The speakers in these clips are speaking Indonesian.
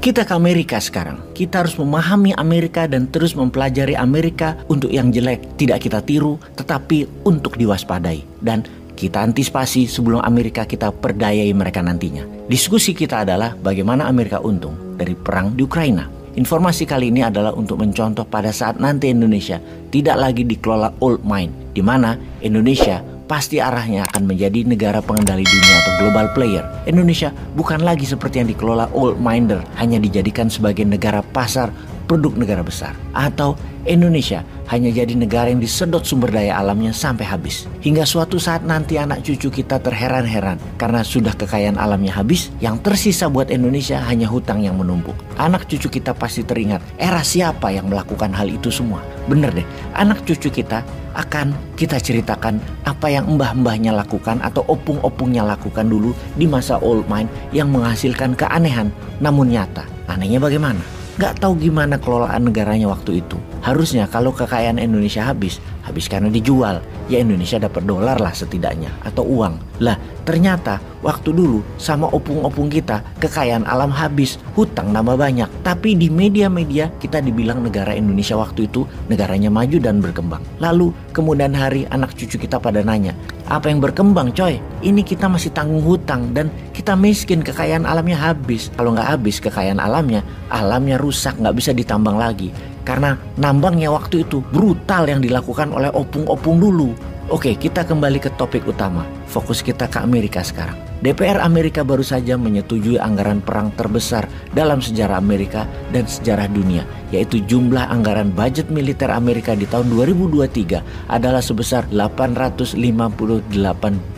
Kita ke Amerika sekarang. Kita harus memahami Amerika dan terus mempelajari Amerika untuk yang jelek tidak kita tiru, tetapi untuk diwaspadai. Dan kita antisipasi sebelum Amerika kita perdayai mereka nantinya. Diskusi kita adalah bagaimana Amerika untung dari perang di Ukraina. Informasi kali ini adalah untuk mencontoh pada saat nanti Indonesia tidak lagi dikelola old mind, di mana Indonesia pasti arahnya akan menjadi negara pengendali dunia atau global player. Indonesia bukan lagi seperti yang dikelola old minder, hanya dijadikan sebagai negara pasar produk negara besar. Atau Indonesia hanya jadi negara yang disedot sumber daya alamnya sampai habis. Hingga suatu saat nanti anak cucu kita terheran-heran karena sudah kekayaan alamnya habis, yang tersisa buat Indonesia hanya hutang yang menumpuk. Anak cucu kita pasti teringat, era siapa yang melakukan hal itu semua. Bener deh, anak cucu kita akan kita ceritakan apa yang mbah-mbahnya lakukan atau opung-opungnya lakukan dulu di masa old mind yang menghasilkan keanehan namun nyata. Anehnya bagaimana? Gak tahu gimana kelolaan negaranya waktu itu. Harusnya kalau kekayaan Indonesia habis karena dijual, ya Indonesia dapat dolar lah setidaknya atau uang. Lah ternyata waktu dulu sama opung-opung kita kekayaan alam habis, hutang nambah banyak. Tapi di media-media kita dibilang negara Indonesia waktu itu negaranya maju dan berkembang. Lalu kemudian hari anak cucu kita pada nanya, apa yang berkembang coy? Ini kita masih tanggung hutang dan kita miskin, kekayaan alamnya habis. Kalau nggak habis kekayaan alamnya rusak, nggak bisa ditambang lagi. Karena nambangnya waktu itu brutal yang dilakukan oleh opung-opung dulu. Oke, kita kembali ke topik utama. Fokus kita ke Amerika sekarang. DPR Amerika baru saja menyetujui anggaran perang terbesar dalam sejarah Amerika dan sejarah dunia, yaitu jumlah anggaran budget militer Amerika di tahun 2023 adalah sebesar 858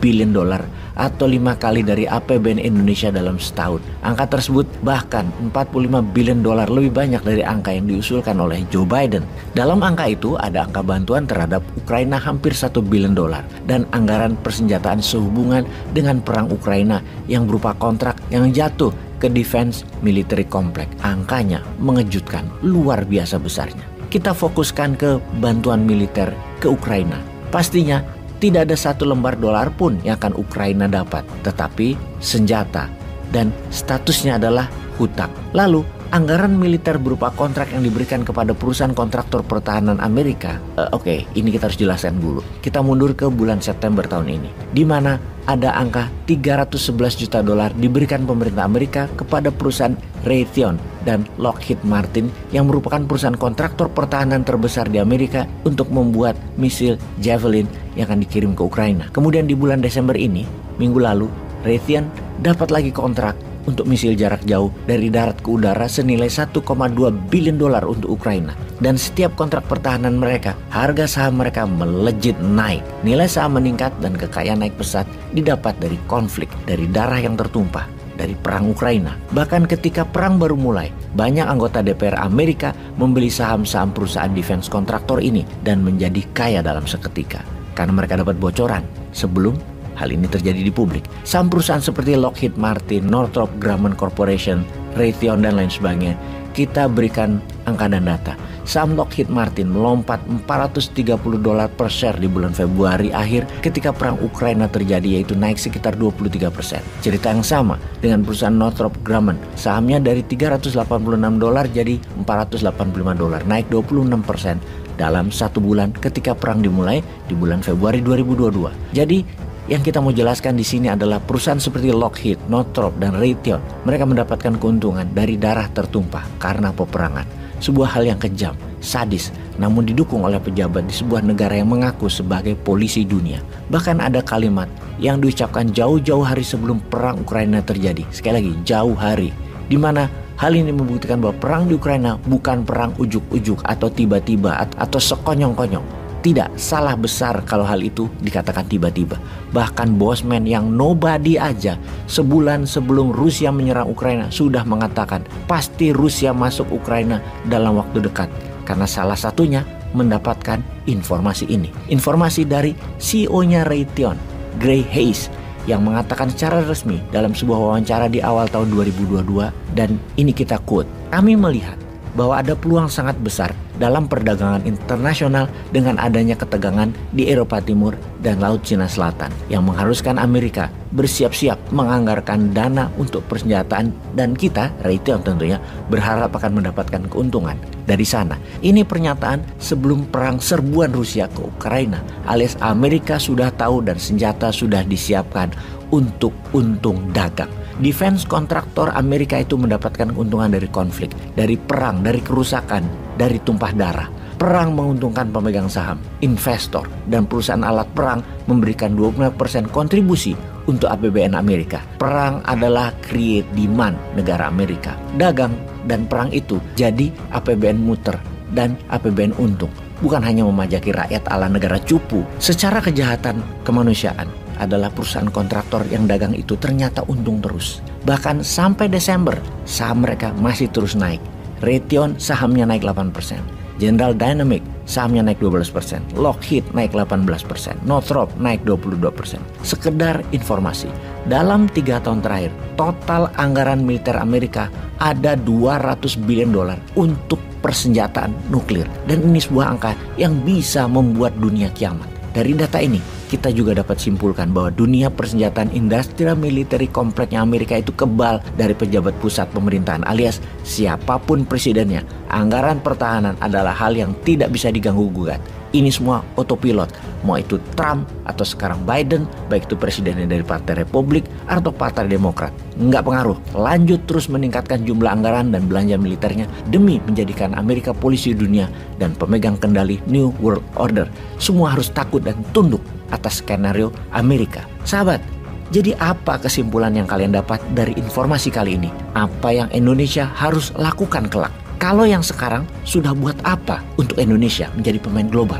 billion dolar atau 5 kali dari APBN Indonesia dalam setahun. Angka tersebut bahkan 45 billion dolar lebih banyak dari angka yang diusulkan oleh Joe Biden. Dalam angka itu ada angka bantuan terhadap Ukraina hampir 1 billion dolar dan anggaran persenjataan sehubungan dengan perang Ukraina yang berupa kontrak yang jatuh ke Defense Military Complex. Angkanya mengejutkan, luar biasa besarnya. Kita fokuskan ke bantuan militer ke Ukraina. Pastinya tidak ada satu lembar dolar pun yang akan Ukraina dapat, tetapi senjata dan statusnya adalah hutang. Lalu anggaran militer berupa kontrak yang diberikan kepada perusahaan kontraktor pertahanan Amerika. Oke, ini kita harus jelaskan dulu. Kita mundur ke bulan September tahun ini, di mana ada angka 311 juta dolar diberikan pemerintah Amerika kepada perusahaan Raytheon dan Lockheed Martin yang merupakan perusahaan kontraktor pertahanan terbesar di Amerika untuk membuat misil Javelin yang akan dikirim ke Ukraina. Kemudian di bulan Desember ini, minggu lalu, Raytheon dapat lagi kontrak untuk misil jarak jauh dari darat ke udara senilai 1,2 billion dolar untuk Ukraina. Dan setiap kontrak pertahanan mereka, harga saham mereka melejit naik. Nilai saham meningkat dan kekayaan naik pesat didapat dari konflik, dari darah yang tertumpah, dari perang Ukraina. Bahkan ketika perang baru mulai, banyak anggota DPR Amerika membeli saham-saham perusahaan defense kontraktor ini dan menjadi kaya dalam seketika. Karena mereka dapat bocoran sebelum hal ini terjadi di publik. Saham perusahaan seperti Lockheed Martin, Northrop Grumman Corporation, Raytheon dan lain sebagainya, kita berikan angka dan data. Saham Lockheed Martin melompat 430 dolar per share di bulan Februari akhir ketika perang Ukraina terjadi, yaitu naik sekitar 23%. Cerita yang sama dengan perusahaan Northrop Grumman, sahamnya dari 386 dolar jadi 485 dolar, naik 26% dalam satu bulan ketika perang dimulai di bulan Februari 2022. Jadi yang kita mau jelaskan di sini adalah perusahaan seperti Lockheed, Northrop, dan Raytheon. Mereka mendapatkan keuntungan dari darah tertumpah karena peperangan. Sebuah hal yang kejam, sadis, namun didukung oleh pejabat di sebuah negara yang mengaku sebagai polisi dunia. Bahkan ada kalimat yang diucapkan jauh-jauh hari sebelum perang Ukraina terjadi. Sekali lagi, jauh hari. Di mana hal ini membuktikan bahwa perang di Ukraina bukan perang ujuk-ujuk atau tiba-tiba atau sekonyong-konyong. Tidak, salah besar kalau hal itu dikatakan tiba-tiba. Bahkan bosman yang nobody aja sebulan sebelum Rusia menyerang Ukraina sudah mengatakan pasti Rusia masuk Ukraina dalam waktu dekat. Karena salah satunya mendapatkan informasi ini. Informasi dari CEO-nya Raytheon, Gray Hayes, yang mengatakan secara resmi dalam sebuah wawancara di awal tahun 2022, dan ini kita quote, "Kami melihat bahwa ada peluang sangat besar dalam perdagangan internasional dengan adanya ketegangan di Eropa Timur dan Laut Cina Selatan yang mengharuskan Amerika bersiap-siap menganggarkan dana untuk persenjataan, dan kita, Raytheon tentunya, berharap akan mendapatkan keuntungan dari sana. Ini pernyataan sebelum perang serbuan Rusia ke Ukraina, alias Amerika sudah tahu dan senjata sudah disiapkan untuk untung dagang. Defense kontraktor Amerika itu mendapatkan keuntungan dari konflik, dari perang, dari kerusakan, dari tumpah darah. Perang menguntungkan pemegang saham, investor, dan perusahaan alat perang memberikan 20% kontribusi untuk APBN Amerika. Perang adalah create demand negara Amerika. Dagang dan perang itu jadi APBN muter dan APBN untung. Bukan hanya memajaki rakyat ala negara cupu. Secara kejahatan kemanusiaan adalah perusahaan kontraktor yang dagang itu ternyata untung terus. Bahkan sampai Desember, saham mereka masih terus naik. Raytheon sahamnya naik 8%. General Dynamics sahamnya naik 12%. Lockheed naik 18%. Northrop naik 22%. Sekedar informasi, dalam 3 tahun terakhir, total anggaran militer Amerika ada 200 billion dolar untuk persenjataan nuklir. Dan ini sebuah angka yang bisa membuat dunia kiamat. Dari data ini, kita juga dapat simpulkan bahwa dunia persenjataan industrial military kompleknya Amerika itu kebal dari pejabat pusat pemerintahan, alias siapapun presidennya. Anggaran pertahanan adalah hal yang tidak bisa diganggu-gugat. Ini semua autopilot, mau itu Trump atau sekarang Biden, baik itu presidennya dari Partai Republik atau Partai Demokrat. Nggak pengaruh, lanjut terus meningkatkan jumlah anggaran dan belanja militernya demi menjadikan Amerika polisi dunia dan pemegang kendali New World Order. Semua harus takut dan tunduk atas skenario Amerika. Sahabat, jadi apa kesimpulan yang kalian dapat dari informasi kali ini? Apa yang Indonesia harus lakukan kelak? Kalau yang sekarang sudah buat apa untuk Indonesia menjadi pemain global?